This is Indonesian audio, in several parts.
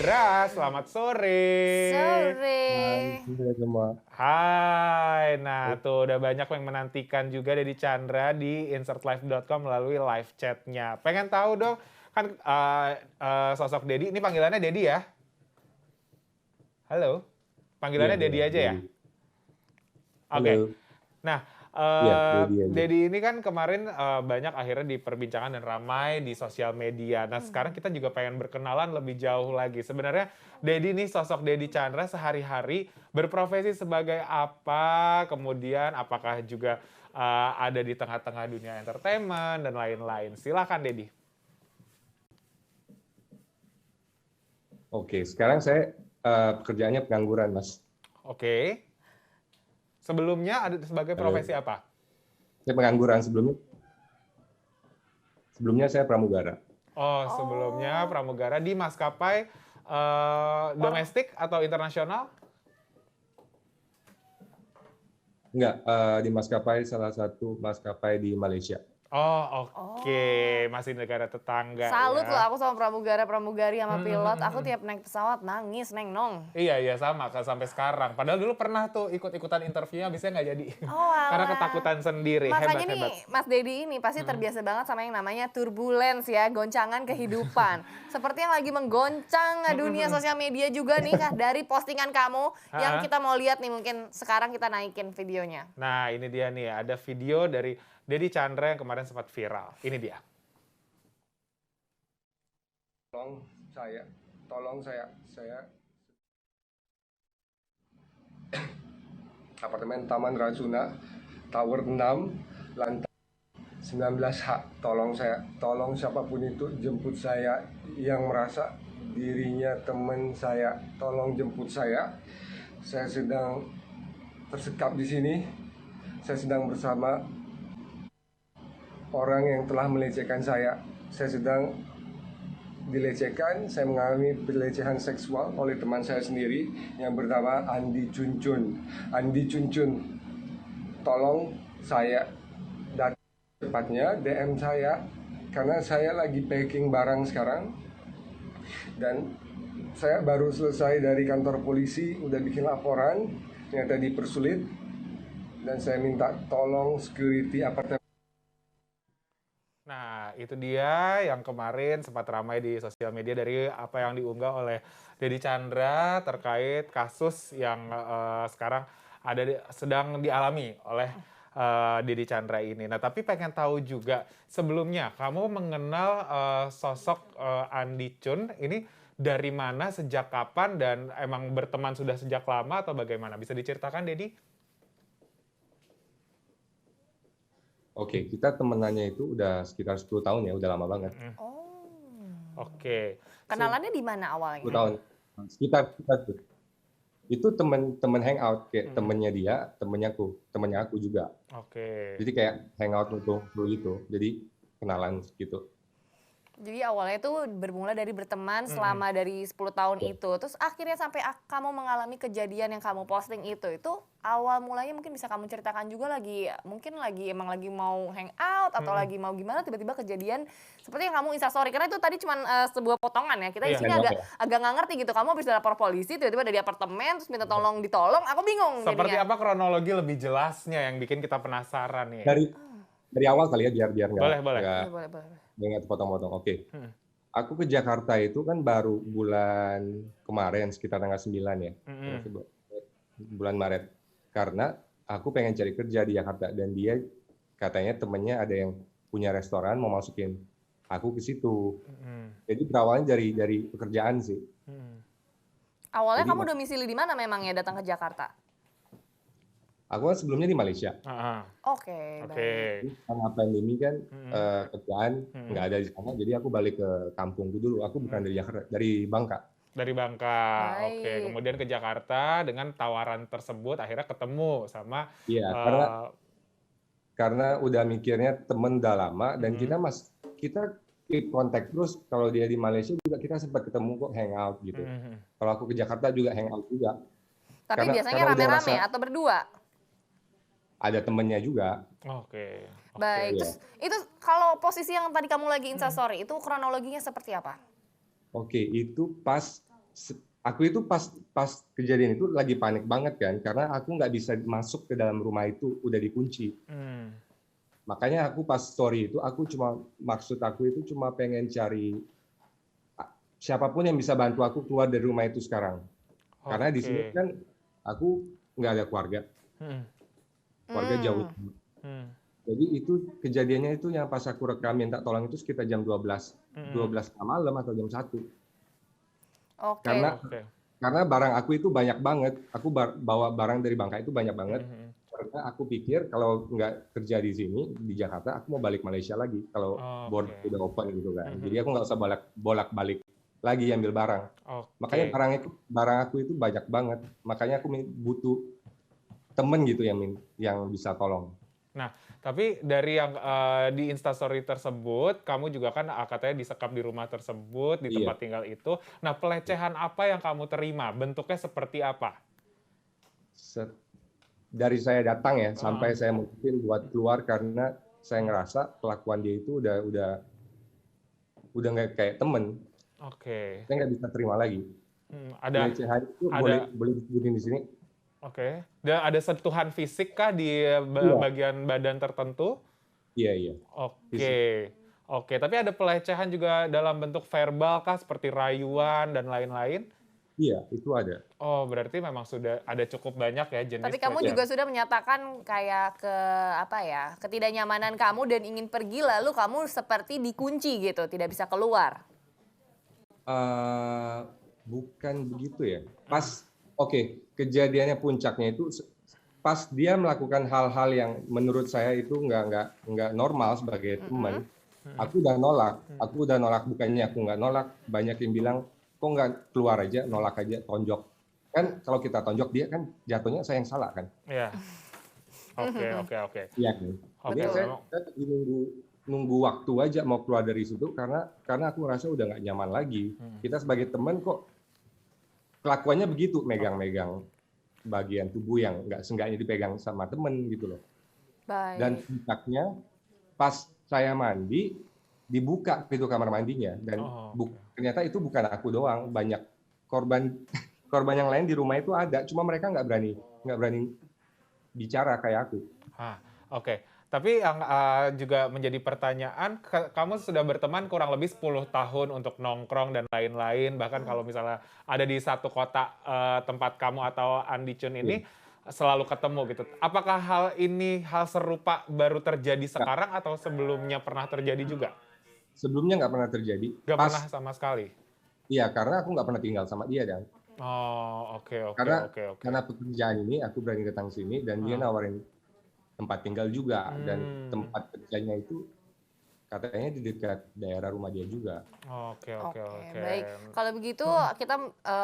Chandra, selamat sore. Sore. Hai semua. Hai, nah tuh udah banyak yang menantikan juga Dedi Chandra di insertlive.com melalui live chatnya. Pengen tahu dong, kan sosok Dedi, ini panggilannya Dedi ya? Halo? Panggilannya Iya, Dedi aja ya? Dedi. Oke. Halo. Nah, Iya, Dedi aja. Dedi ini kan kemarin banyak akhirnya diperbincangkan dan ramai di sosial media. Nah, sekarang kita juga pengen berkenalan lebih jauh lagi. Sebenarnya Dedi nih, sosok Dedi Chandra sehari-hari berprofesi sebagai apa, kemudian apakah juga ada di tengah-tengah dunia entertainment dan lain-lain. Silakan Dedi. Oke, sekarang saya pekerjaannya pengangguran, Mas. Oke. Sebelumnya ada sebagai profesi apa? Saya pengangguran sebelumnya. Sebelumnya saya pramugara. Oh, sebelumnya pramugara di maskapai domestik atau internasional? Enggak, di maskapai salah satu maskapai di Malaysia. Oh, oke. Masih negara tetangga Salut ya. loh aku sama pramugari sama pilot. Aku tiap naik pesawat nangis, Neng Nong. Iya, sama sampai sekarang. Padahal dulu pernah tuh ikut-ikutan interviewnya, bisa nggak jadi. Oh, Karena alah. ketakutan sendiri. Makanya Hebat. nih, Mas Dedi ini pasti terbiasa banget sama yang namanya turbulence ya, goncangan kehidupan. Seperti yang lagi menggoncang dunia sosial media juga nih, Kak, dari postingan kamu yang kita mau lihat nih, mungkin sekarang kita naikin videonya. Nah, ini dia nih, ada video dari Dedi Chandra yang kemarin sempat viral. Ini dia. Tolong saya apartemen Taman Rasuna, Tower 6, lantai 19H. Tolong siapapun itu jemput saya yang merasa dirinya teman saya, tolong jemput saya. Saya sedang tersekap di sini. Saya sedang bersama orang yang telah melecehkan saya. Saya sedang dilecehkan, saya mengalami pelecehan seksual oleh teman saya sendiri yang bernama Andi Cuncun. Andi Cuncun, tolong saya datang cepatnya, DM saya, karena saya lagi packing barang sekarang. Dan saya baru selesai dari kantor polisi, udah bikin laporan, ternyata dipersulit. Dan saya minta tolong security apartemen. Nah, itu dia yang kemarin sempat ramai di sosial media dari apa yang diunggah oleh Dedi Chandra terkait kasus yang sekarang sedang dialami oleh Dedi Chandra ini. Nah, tapi pengen tahu juga sebelumnya kamu mengenal sosok Andi Chun ini dari mana, sejak kapan, dan emang berteman sudah sejak lama atau bagaimana? Bisa diceritakan, Dedi? Oke, kita temenannya itu udah sekitar 10 tahun ya, udah lama banget. Oh. Oke. Kenalannya di mana 10 awalnya? tahun. Sekitar tuh. Itu temen hangout, kayak temennya aku juga. Oke. Jadi kayak hangout untuk gitu. Jadi kenalan gitu. Jadi awalnya itu bermula dari berteman selama dari 10 tahun itu. Terus akhirnya sampai kamu mengalami kejadian yang kamu posting itu awal mulanya mungkin bisa kamu ceritakan juga mungkin emang lagi mau hangout atau lagi mau gimana, tiba-tiba kejadian seperti yang kamu instastory. Karena itu tadi cuma sebuah potongan ya. Kita di sini agak nggak ngerti gitu. Kamu habis lapor polisi, tiba-tiba dari apartemen terus minta ditolong. Aku bingung Seperti jadinya. apa kronologi lebih jelasnya yang bikin kita penasaran nih? Dari awal kali ya, biar nggak Boleh. nggak potong-potong. Oke. Aku ke Jakarta itu kan baru bulan kemarin, sekitar tanggal 9 ya. Bulan Maret. Karena aku pengen cari kerja di Jakarta dan dia katanya temennya ada yang punya restoran mau masukin aku ke situ. Jadi berawalnya dari pekerjaan sih. Awalnya Jadi kamu domisili di mana memang ya datang ke Jakarta? Aku kan sebelumnya di Malaysia. Oke. Karena pandemi kan kerjaan nggak ada di sana, jadi aku balik ke kampungku dulu. Aku bukan dari Jakarta, dari Bangka. Dari Bangka, oke. Kemudian ke Jakarta dengan tawaran tersebut akhirnya ketemu sama. Iya, karena udah mikirnya temen udah lama dan kita keep kontak terus. Kalau dia di Malaysia juga kita sempat ketemu kok, hangout gitu. Kalau aku ke Jakarta juga hangout juga. Tapi biasanya rame-rame atau berdua? Ada temennya juga. Oke. Baik, terus itu kalau posisi yang tadi kamu lagi instastory itu kronologinya seperti apa? Oke, itu pas Aku itu pas kejadian itu lagi panik banget kan, karena aku nggak bisa masuk ke dalam rumah itu, udah dikunci. Makanya aku pas story itu, maksud aku itu cuma pengen cari siapapun yang bisa bantu aku keluar dari rumah itu sekarang. Karena di sini Oke. kan aku nggak ada keluarga, keluarga jauh. Hmm. Jadi itu kejadiannya itu yang pas aku rekam minta tolong itu sekitar jam 12 malam atau jam 1. Oke. Oke. Karena barang aku itu banyak banget. Aku bawa barang dari Bangka itu banyak banget. Karena aku pikir kalau nggak kerja di sini, di Jakarta, aku mau balik Malaysia lagi. Kalau border Oke. udah open gitu kan. Jadi aku nggak usah bolak-balik lagi ambil barang. Makanya Oke. barang aku itu banyak banget. Makanya aku butuh temen gitu yang bisa tolong. Nah, tapi dari yang di Instastory tersebut, kamu juga kan katanya disekap di rumah tersebut, di tempat Iya. tinggal itu. Nah, pelecehan apa yang kamu terima? Bentuknya seperti apa? Dari saya datang ya, sampai saya mungkin buat keluar karena saya ngerasa kelakuan dia itu udah nggak kayak temen. Oke. Saya nggak bisa terima lagi. Ada Pelecehan itu ada boleh disebutin di sini? Oke. Dan ada sentuhan fisik kah di Iya, bagian badan tertentu? iya. Fisik. Oke. Oke, tapi ada pelecehan juga dalam bentuk verbal kah seperti rayuan dan lain-lain? Iya, itu ada. Oh, berarti memang sudah ada cukup banyak ya jenis Tapi kamu pelecehan. juga sudah menyatakan kayak ketidaknyamanan kamu dan ingin pergi lalu kamu seperti dikunci gitu, tidak bisa keluar. Bukan begitu ya. Kejadiannya puncaknya itu pas dia melakukan hal-hal yang menurut saya itu nggak normal sebagai teman. Aku udah nolak, bukannya aku nggak nolak. Banyak yang bilang, kok nggak keluar aja, nolak aja, tonjok. Kan kalau kita tonjok dia kan jatuhnya saya yang salah kan. Iya. Oke. Iya kan. Oke, Jadi saya memang. lagi nunggu waktu aja mau keluar dari situ karena aku ngerasa udah nggak nyaman lagi. Kita sebagai teman kok kelakuannya begitu, megang-megang bagian tubuh yang nggak seenggaknya dipegang sama temen gitu loh. Dan Baik. puncaknya pas saya mandi, dibuka pintu kamar mandinya dan ternyata itu bukan aku doang, banyak korban korban yang lain di rumah itu ada, cuma mereka nggak berani bicara kayak aku. Oke. Tapi yang juga menjadi pertanyaan, kamu sudah berteman kurang lebih 10 tahun untuk nongkrong dan lain-lain, bahkan kalau misalnya ada di satu kota tempat kamu atau Andi Chun ini selalu ketemu gitu. Apakah hal serupa baru terjadi sekarang atau sebelumnya pernah terjadi juga? Sebelumnya nggak pernah terjadi. Nggak pernah sama sekali? Iya, karena aku nggak pernah tinggal sama dia dan Oh, oke. karena pekerjaan ini aku berani datang sini dan dia nawarin tempat tinggal juga dan tempat kerjanya itu katanya di dekat daerah rumah dia juga. Oke, baik. Kalau begitu kita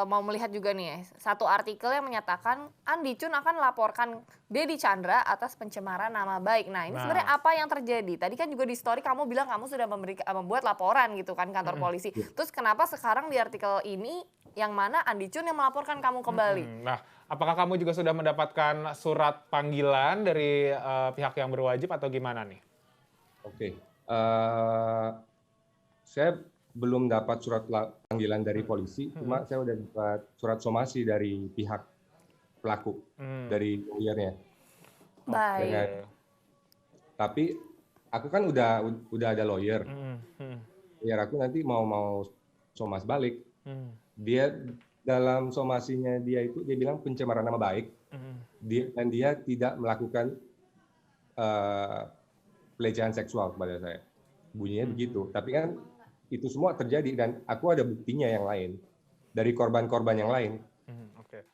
mau melihat juga nih satu artikel yang menyatakan Andi Chun akan laporkan Dedi Chandra atas pencemaran nama baik. Nah, ini sebenarnya apa yang terjadi? Tadi kan juga di story kamu bilang kamu sudah membuat laporan gitu kan kantor polisi. Terus kenapa sekarang di artikel ini yang mana Andi Chun yang melaporkan kamu kembali? Nah, apakah kamu juga sudah mendapatkan surat panggilan dari pihak yang berwajib atau gimana nih? Oke. Saya belum dapat surat panggilan dari polisi, cuma saya udah dapat surat somasi dari pihak pelaku, dari lawyernya. Baik. Tapi aku kan udah ada lawyer. Lawyer aku nanti mau somas balik. Dia dalam somasinya dia bilang pencemaran nama baik. Dan dia tidak melakukan pelecehan seksual kepada saya. Bunyinya begitu. Tapi kan itu semua terjadi dan aku ada buktinya yang lain dari korban-korban yang lain. Oke.